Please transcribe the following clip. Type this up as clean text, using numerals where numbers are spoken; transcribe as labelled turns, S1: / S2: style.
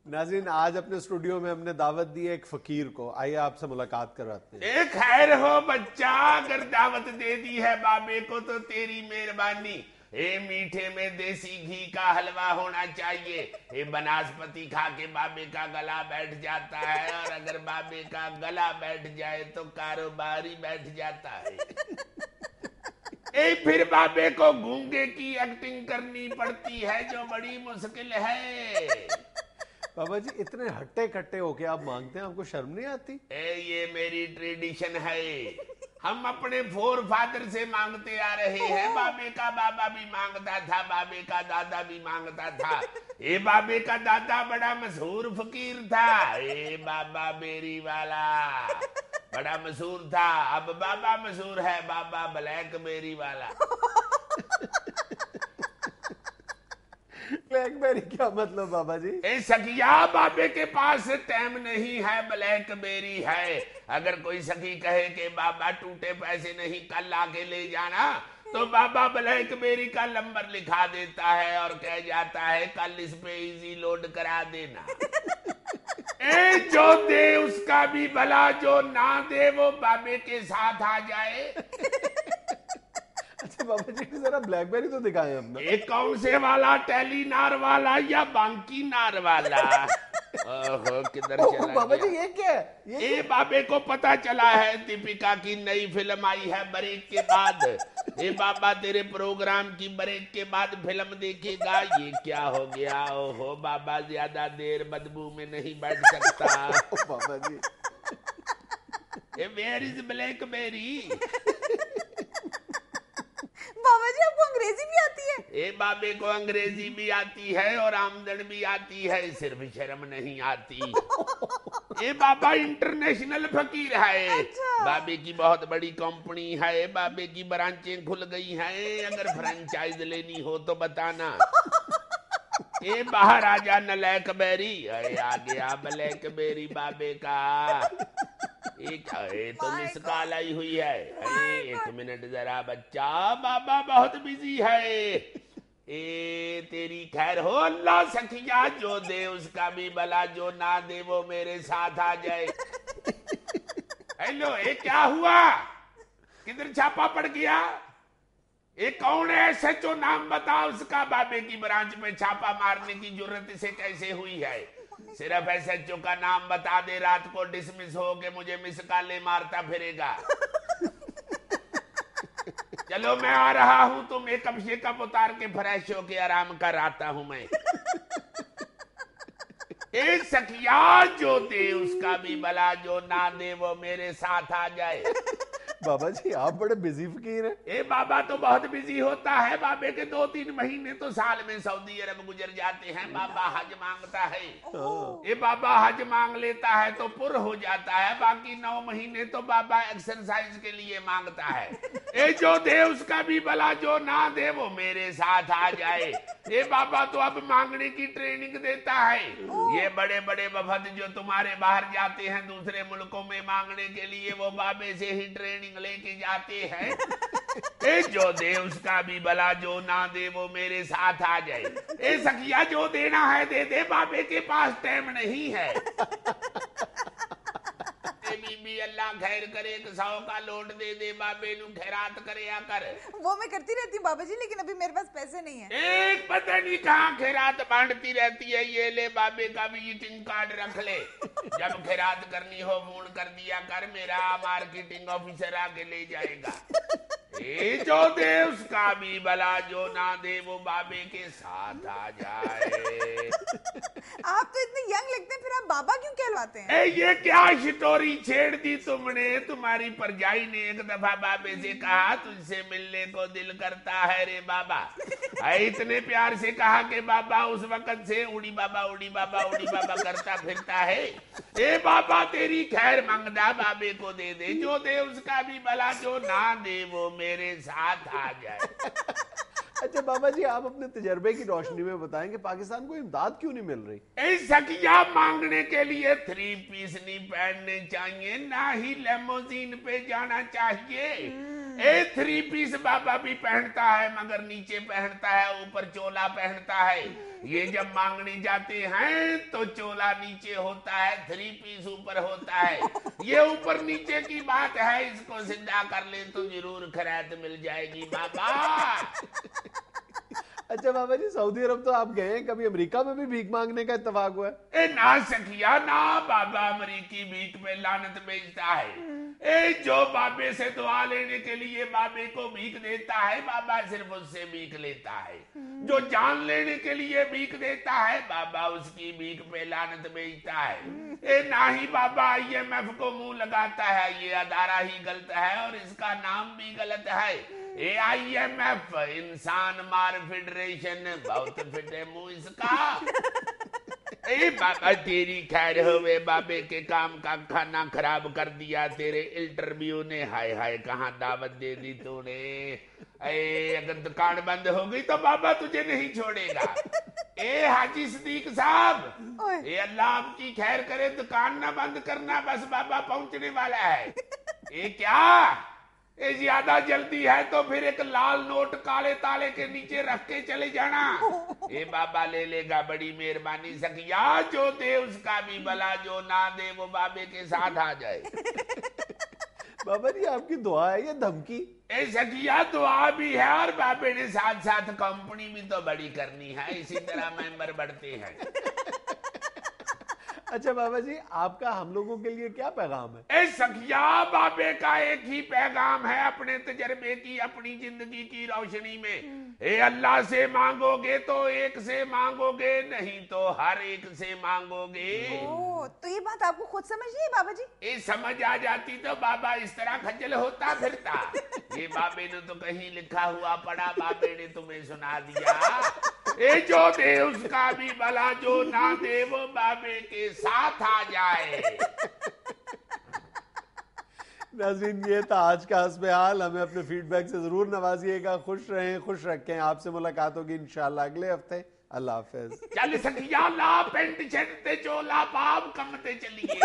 S1: नाज़रीन, आज अपने स्टूडियो में हमने दावत दी है एक फकीर को। आइए आपसे मुलाकात करवाते हैं।
S2: ए खैर हो बच्चा, अगर दावत दे दी है बाबे को तो तेरी मेहरबानी। ए मीठे में देसी घी का हलवा होना चाहिए। ए बनास्पति खा के बाबे का गला बैठ जाता है, और अगर बाबे का गला बैठ जाए तो कारोबार ही बैठ जाता है। ए फिर बाबे को गूंगे की एक्टिंग करनी पड़ती है, जो बड़ी मुश्किल है।
S1: बाबा जी, इतने हट्टे कट्टे होके आप मांगते हैं, आपको शर्म नहीं आती?
S2: ये मेरी ट्रेडिशन है। हम अपने फोर फादर से मांगते आ रहे हैं। बाबे का बाबा भी मांगता था, बाबे का दादा भी मांगता था। ये बाबे का दादा बड़ा मशहूर फकीर था। ये बाबा बेरी वाला बड़ा मशहूर था। अब बाबा मशहूर है, बाबा ब्लैकबेरी वाला।
S1: ब्लैकबेरी क्या मतलब बाबा जी?
S2: ए सखिया, बाबे के पास टाइम नहीं है, ब्लैकबेरी है। अगर कोई सखी कहे कि बाबा टूटे पैसे नहीं, कल आके ले जाना, तो बाबा ब्लैकबेरी का नंबर लिखा देता है और कह जाता है कल इस पे इजी लोड करा देना। ए जो दे उसका भी भला, जो ना दे वो बाबे के साथ आ जाए।
S1: अच्छा बाबा जी, जरा ब्लैकबेरी तो दिखाएं अपना।
S2: ये कौन से वाला, टेलीनार वाला या बांकी नार वाला? ओहो, किधर चला
S1: बाबा
S2: गया?
S1: जी, ये क्या है?
S2: ये बाबे को पता चला है दीपिका की नई फिल्म आई है ब्रेक के बाद। ये बाबा तेरे प्रोग्राम की ब्रेक के बाद फिल्म देखेगा। ये क्या हो गया? ओहो बाबा, ज्यादा देर बदबू में नहीं बैठ सकता।
S1: बाबा जी,
S2: वेयर इज ब्लैकबेरी?
S3: बाबा जी, आपको अंग्रेजी भी आती है?
S2: ए बाबे को अंग्रेजी भी आती है और आमदन भी आती है, सिर्फ शर्म नहीं आती। ये बाबा इंटरनेशनल फकीर है।
S3: अच्छा।
S2: बाबे की बहुत बड़ी कंपनी है, बाबे की ब्रांचें खुल गई हैं। अगर फ्रेंचाइज लेनी हो तो बताना। ये बाहर आ जा ब्लैकबेरी। आ गया ब्लैकबेरी बाबे का। एक तो मिस कॉल आई हुई है। अरे एक मिनट जरा बच्चा, बाबा बहुत बिजी है। ए तेरी खैर हो। अल्लाह सखिया, जो दे उसका भी भला, जो ना दे वो मेरे साथ आ जाए। हेलो, ये क्या हुआ? किधर छापा पड़ गया? ये कौन है? सचो नाम बता उसका। बाबे की ब्रांच में छापा मारने की जरूरत इसे कैसे हुई है? सिर्फ एसएचओ का नाम बता दे, रात को डिसमिस हो के मुझे मिस कॉलें मारता फिरेगा। चलो मैं आ रहा हूं, तो मेकअप शेकअप उतार के फ्रेश होके आराम कर आता हूं मैं। ए सखिया, जो दे उसका भी भला, जो ना दे वो मेरे साथ आ जाए।
S1: बाबा जी, आप बड़े बिजी फकीर हैं।
S2: ए बाबा तो बहुत बिजी होता है। बाबे के 2-3 महीने तो साल में सऊदी अरब गुजर जाते हैं। बाबा हज मांगता है। ये बाबा हज मांग लेता है तो पुर हो जाता है। बाकी 9 महीने तो बाबा एक्सरसाइज के लिए मांगता है। ए जो दे उसका भी भला, जो ना दे वो मेरे साथ आ जाए। ये बाबा तो अब मांगने की ट्रेनिंग देता है। ये बड़े बड़े वफद जो तुम्हारे बाहर जाते हैं दूसरे मुल्कों में मांगने के लिए, वो बाबे से ही ट्रेनिंग लेके जाते हैं। ए जो दे उसका भी भला, जो ना दे वो मेरे साथ आ जाए। ए सखिया, जो देना है दे दे, बाबे के पास टाइम नहीं है। बीबी अल्लाह खैर करे, 100 का लोट दे दे, बाबे नु खैरात करे या कर।
S3: वो मैं करती रहती हूँ बाबा जी, लेकिन अभी मेरे पास पैसे नहीं है।
S2: एक पता नहीं कहाँ खैरात बांटती रहती है। ये ले, बाबे का विजिटिंग कार्ड रख ले। जब खैरात करनी हो फोन कर दिया कर, मेरा मार्केटिंग ऑफिसर आके ले जाएगा। ए जो दे उसका भी भला, जो ना दे वो बाबे के साथ आ जाए।
S3: आप तो इतने यंग लगते हैं, फिर आप बाबा क्यों कहलवाते हैं?
S2: ये क्या स्टोरी छेड़ दी तुमने? तुम्हारी परजाई ने एक दफा बाबे से कहा, तुझसे मिलने को दिल करता है रे बाबा। इतने प्यार से कहा कि बाबा उस वक्त से उड़ी बाबा उड़ी बाबा उड़ी बाबा करता फिरता है। ए बाबा तेरी खैर मंगदा, बाबे को दे दे, जो दे उसका भी भला, जो ना दे वो मेरे साथ आ जाए।
S1: अच्छा बाबा जी, आप अपने तजर्बे की रोशनी में बताएं कि पाकिस्तान को इमदाद क्यों नहीं मिल रही?
S2: सखिया, मांगने के लिए 3 पीस नहीं पहनने चाहिए, ना ही लेमोजीन पे जाना चाहिए। ए 3 पीस बाबा भी पहनता है, मगर नीचे पहनता है, ऊपर चोला पहनता है। ये जब मांगने जाते हैं तो चोला नीचे होता है, 3 पीस ऊपर होता है। ये ऊपर नीचे की बात है, इसको सीधा कर ले तो जरूर खैरात मिल जाएगी बाबा।
S1: अच्छा बाबा जी, सऊदी अरब तो आप गए हैं, कभी अमेरिका में भी भीख मांगने का इत्तेफाक हुआ है?
S2: ए ना सखिया ना, बाबा अमरीकी भीख पे लानत बेचता है। ए जो बाबे से दुआ लेने के लिए बाबे को भीख देता है, बाबा सिर्फ उससे भीख लेता है। जो जान लेने के लिए भीख देता है, बाबा उसकी भीख पे लानत बेचता है। ए ना ही बाबा IMF को मुंह लगाता है, ये अदारा ही गलत है और इसका नाम भी गलत है। ए IMF इंसान मार फेडरेशन, बहुत फिट है मुंह इसका। ए बाबा तेरी खैर होवे, बाबे के काम का खाना खराब कर दिया तेरे इंटरव्यू ने। हाय हाय कहाँ दावत दे दी तूने। अगर दुकान बंद हो गई तो बाबा तुझे नहीं छोड़ेगा। ए हाजी सदीक साहब, ए अल्लाह आपकी खैर करे, दुकान ना बंद करना, बस बाबा पहुंचने वाला है। ए क्या ए ज्यादा जल्दी है तो फिर एक लाल नोट काले ताले के नीचे रख के चले जाना। ए बाबा ले लेगा, बड़ी मेहरबानी सखिया। जो दे उसका भी भला, जो ना दे वो बाबे के साथ आ जाए।
S1: बाबा जी आपकी दुआ है या धमकी?
S2: ए सखिया दुआ भी है और बाबे ने साथ साथ कंपनी भी तो बड़ी करनी है, इसी तरह मेंबर बढ़ते हैं।
S1: अच्छा बाबा जी, आपका हम लोगों के लिए क्या पैगाम है?
S2: ए सखिया बाबे का एक ही पैगाम है, अपने तजर्बे की, अपनी जिंदगी की रोशनी में। ए अल्लाह से मांगोगे तो एक से मांगोगे, नहीं तो हर एक से मांगोगे।
S3: तो ये बात आपको खुद समझ नहीं है बाबा जी?
S2: ए समझ आ जाती तो बाबा इस तरह खज्जल होता फिरता। ये बाबे ने तो कहीं लिखा हुआ पड़ा, बाबे ने तुम्हें सुना दिया। ए जो दे उसका भी भला, जो ना दे वो बाबे के साथ आ जाए।
S1: नाज़रीन, ये था आज का हस्बे हाल। हमें अपने फीडबैक से जरूर नवाजिएगा। खुश रहें, खुश रखें। आपसे मुलाकात होगी इंशाल्लाह अगले हफ्ते। अल्लाह हाफिज।
S2: चल सखिया ला पेंट शर्ट ते चोला पाप कम ते चलिए।